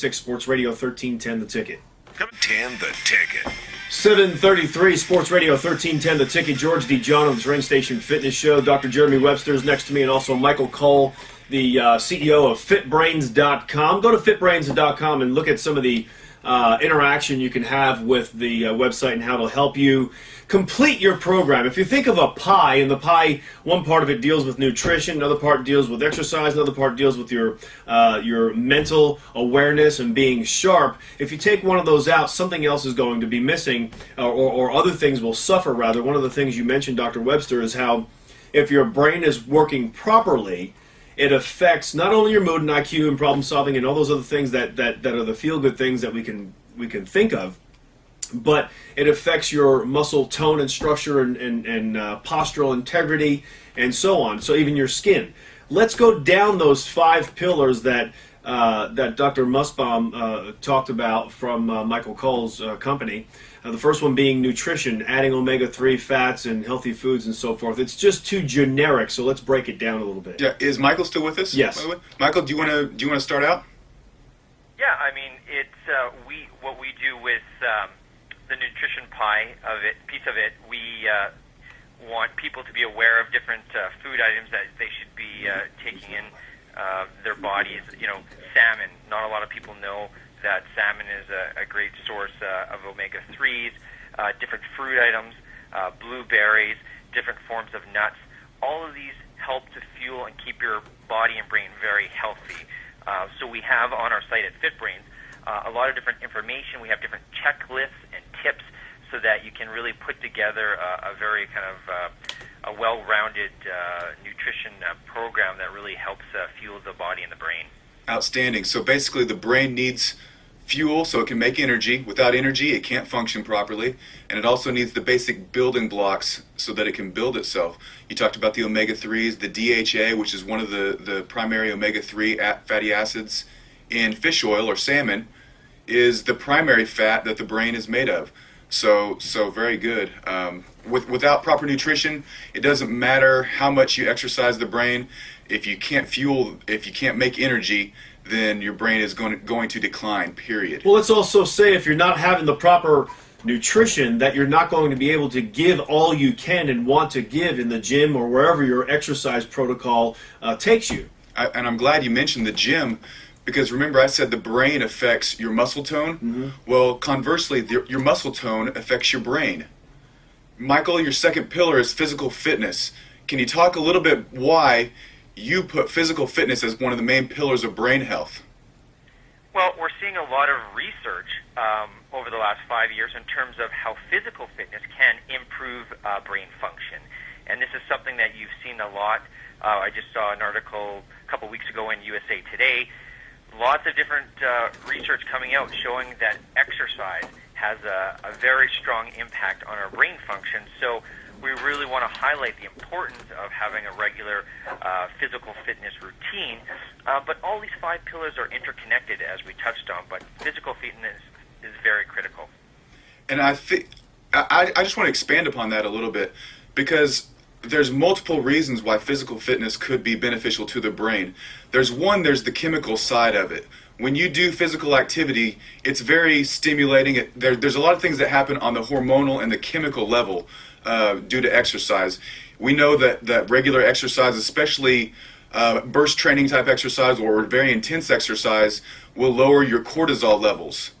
736 Sports Radio 1310 The Ticket. 10 The Ticket. 733 Sports Radio 1310 The Ticket. George D. John of the Ring Station Fitness Show. Dr. Jeremy Webster is next to me, and also Michael Cole, the CEO of FitBrains.com. Go to FitBrains.com and look at some of the interaction you can have with the website and how it'll help you complete your program. If you think of a pie, and the pie, one part of it deals with nutrition, another part deals with exercise, another part deals with your mental awareness and being sharp. If you take one of those out, something else is going to be missing, or other things will suffer, rather. One of the things you mentioned, Dr. Webster, is how if your brain is working properly, it affects not only your mood and IQ and problem solving and all those other things that are the feel-good things that we can think of, but it affects your muscle tone and structure and postural integrity and so on. So even your skin. Let's go down those 5 pillars that Dr. Musbaum talked about from Michael Cole's company. The first one being nutrition, adding omega-3 fats and healthy foods and so forth. It's just too generic, so let's break it down a little bit. Yeah, is Michael still with us? Yes. Michael, do you want to start out? Yeah, I mean, it's what we do with the nutrition piece of it. We want people to be aware of different food items that they should be taking in their bodies. You know, salmon. Not a lot of people know that salmon is a great source of omega-3s, different fruit items, blueberries, different forms of nuts. All of these help to fuel and keep your body and brain very healthy. So we have on our site at FitBrains a lot of different information. We have different checklists and tips so that you can really put together a very kind of a well-rounded nutrition program that really helps fuel the body and the brain. Outstanding. So basically the brain needs fuel so it can make energy. Without energy, it can't function properly. And it also needs the basic building blocks so that it can build itself. You talked about the omega-3s, the DHA, which is one of the primary omega-3 fatty acids in fish oil or salmon, is the primary fat that the brain is made of. So very good. Without proper nutrition, it doesn't matter how much you exercise the brain. If you can't make energy, then your brain is going to decline, period. Well, let's also say if you're not having the proper nutrition, that you're not going to be able to give all you can and want to give in the gym or wherever your exercise protocol takes you. And I'm glad you mentioned the gym, because remember I said the brain affects your muscle tone? Mm-hmm. Well, conversely, your muscle tone affects your brain. Michael, your second pillar is physical fitness. Can you talk a little bit why you put physical fitness as one of the main pillars of brain health? Well, we're seeing a lot of research over the last 5 years in terms of how physical fitness can improve brain function. And this is something that you've seen a lot. I just saw an article a couple weeks ago in USA Today. Lots of different research coming out showing that exercise has a very strong impact on our brain function. So we really want to highlight the importance of having a regular physical fitness routine. But all these 5 pillars are interconnected, as we touched on, but physical fitness is very critical. And I think I just want to expand upon that a little bit, because there's multiple reasons why physical fitness could be beneficial to the brain. There's the chemical side of it. When you do physical activity, it's very stimulating. There's a lot of things that happen on the hormonal and the chemical level due to exercise. We know that regular exercise, especially burst training type exercise or very intense exercise, will lower your cortisol levels.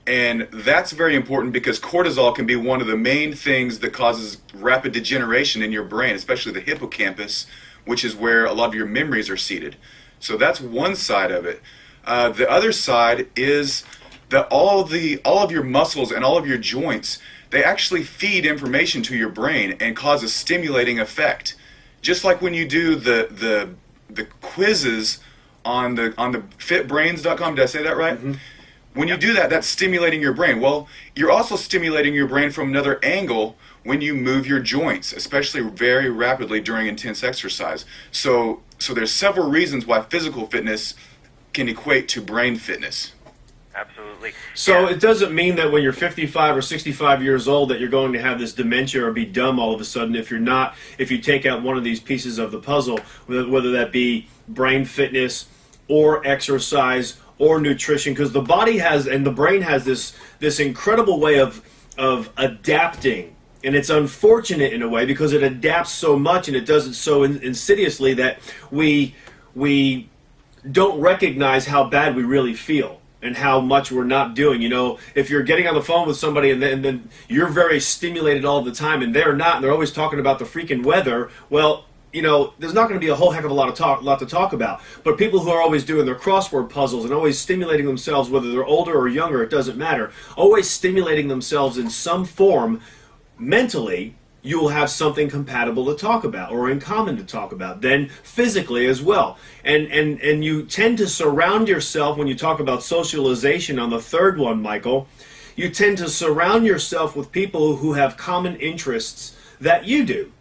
And that's very important because cortisol can be one of the main things that causes rapid degeneration in your brain, especially the hippocampus, which is where a lot of your memories are seated. So that's one side of it. The other side is that all of your muscles and all of your joints, they actually feed information to your brain and cause a stimulating effect. Just like when you do the quizzes on the fitbrains.com, did I say that right? Mm-hmm. When you do that, that's stimulating your brain. Well, you're also stimulating your brain from another angle when you move your joints, especially very rapidly during intense exercise. So there's several reasons why physical fitness can equate to brain fitness. Absolutely. So it doesn't mean that when you're 55 or 65 years old that you're going to have this dementia or be dumb all of a sudden if you take out one of these pieces of the puzzle, whether that be brain fitness or exercise or nutrition, because the body has and the brain has this incredible way of adapting. And it's unfortunate in a way because it adapts so much and it does it so insidiously that we don't recognize how bad we really feel and how much we're not doing. You know, if you're getting on the phone with somebody and then you're very stimulated all the time and they're not, and they're always talking about the freaking weather, well, you know, there's not going to be a whole heck of a lot to talk about. But people who are always doing their crossword puzzles and always stimulating themselves, whether they're older or younger, it doesn't matter, always stimulating themselves in some form mentally, you will have something compatible to talk about or in common to talk about. Then physically as well. And you tend to surround yourself, when you talk about socialization on the third one, Michael, you tend to surround yourself with people who have common interests that you do.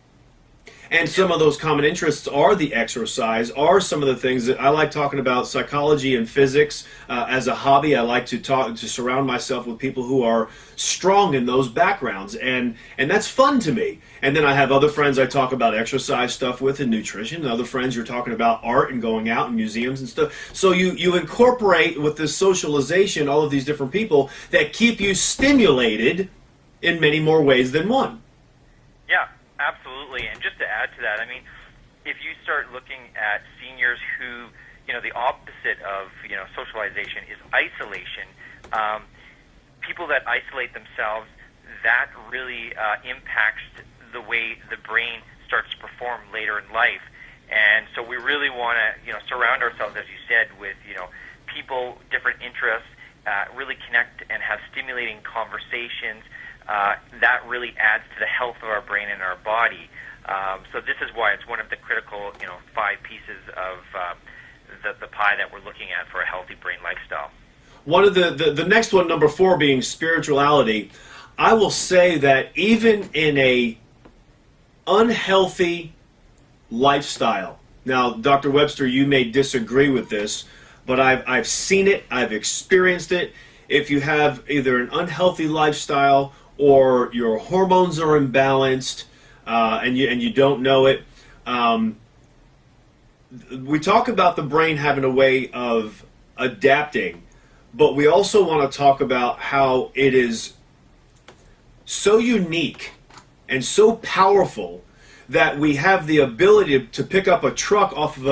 And some of those common interests are the exercise, are some of the things that I like talking about psychology and physics as a hobby. I like to surround myself with people who are strong in those backgrounds, and that's fun to me. And then I have other friends I talk about exercise stuff with and nutrition, and other friends you're talking about art and going out and museums and stuff. So you incorporate with this socialization all of these different people that keep you stimulated in many more ways than one. Yeah. Absolutely, and just to add to that, I mean, if you start looking at seniors who, you know, the opposite of, you know, socialization is isolation. People that isolate themselves, that really impacts the way the brain starts to perform later in life. And so we really want to, you know, surround ourselves, as you said, with, you know, people, different interests, really connect and have stimulating conversations. That really adds to the health of our brain and our body. So this is why it's one of the critical, you know, 5 pieces of the pie that we're looking at for a healthy brain lifestyle. One of the next one, number 4, being spirituality. I will say that even in a unhealthy lifestyle, now, Dr. Webster, you may disagree with this, but I've seen it, I've experienced it. If you have either an unhealthy lifestyle or your hormones are imbalanced and you don't know it, we talk about the brain having a way of adapting, but we also want to talk about how it is so unique and so powerful that we have the ability to pick up a truck off of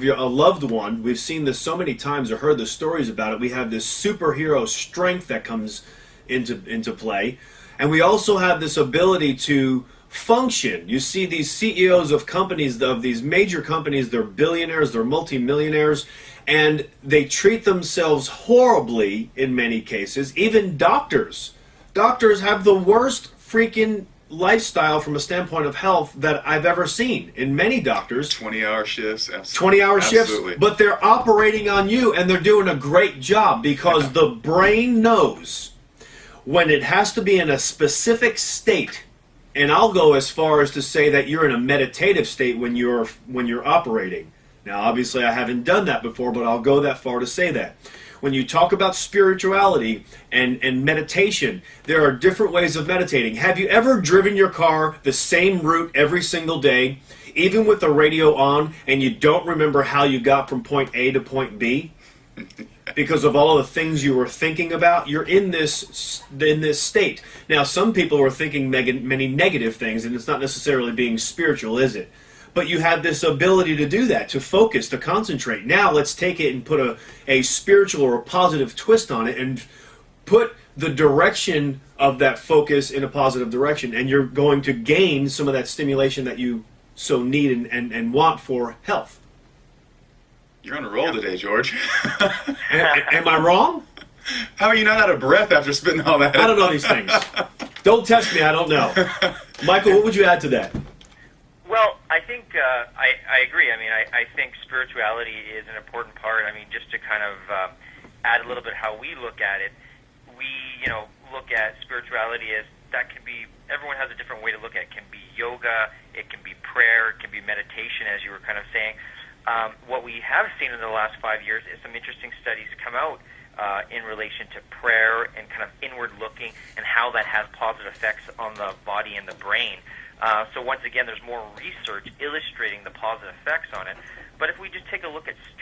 a loved one. We've seen this so many times or heard the stories about it. We have this superhero strength that comes into play. And we also have this ability to function. You see these CEOs of companies, of these major companies, they're billionaires, they're multimillionaires, and they treat themselves horribly in many cases. Even doctors. Doctors have the worst freaking lifestyle from a standpoint of health that I've ever seen in many doctors. 20-hour shifts. Absolutely. 20-hour shifts, but they're operating on you and they're doing a great job because the brain knows when it has to be in a specific state. And I'll go as far as to say that you're in a meditative state when you're operating. Now, obviously, I haven't done that before, but I'll go that far to say that. When you talk about spirituality and meditation, there are different ways of meditating. Have you ever driven your car the same route every single day, even with the radio on, and you don't remember how you got from point A to point B? Because of all of the things you were thinking about, you're in this state. Now, some people are thinking many negative things, and it's not necessarily being spiritual, is it? But you have this ability to do that, to focus, to concentrate. Now let's take it and put a spiritual or a positive twist on it and put the direction of that focus in a positive direction, and you're going to gain some of that stimulation that you so need and want for health. You're on a roll today, George. Am I wrong? How are you not out of breath after spitting all that? I don't know these things. Don't test me, I don't know. Michael, what would you add to that? Well, I think I agree. I mean, I think spirituality is an important part. I mean, just to kind of add a little bit how we look at it, we, look at spirituality as that can be, everyone has a different way to look at it. It can be yoga, it can be prayer, it can be meditation, as you were kind of saying. What we have seen in the last 5 years is some interesting studies come out in relation to prayer and kind of inward looking and how that has positive effects on the body and the brain. So once again, there's more research illustrating the positive effects on it. But if we just take a look at stress,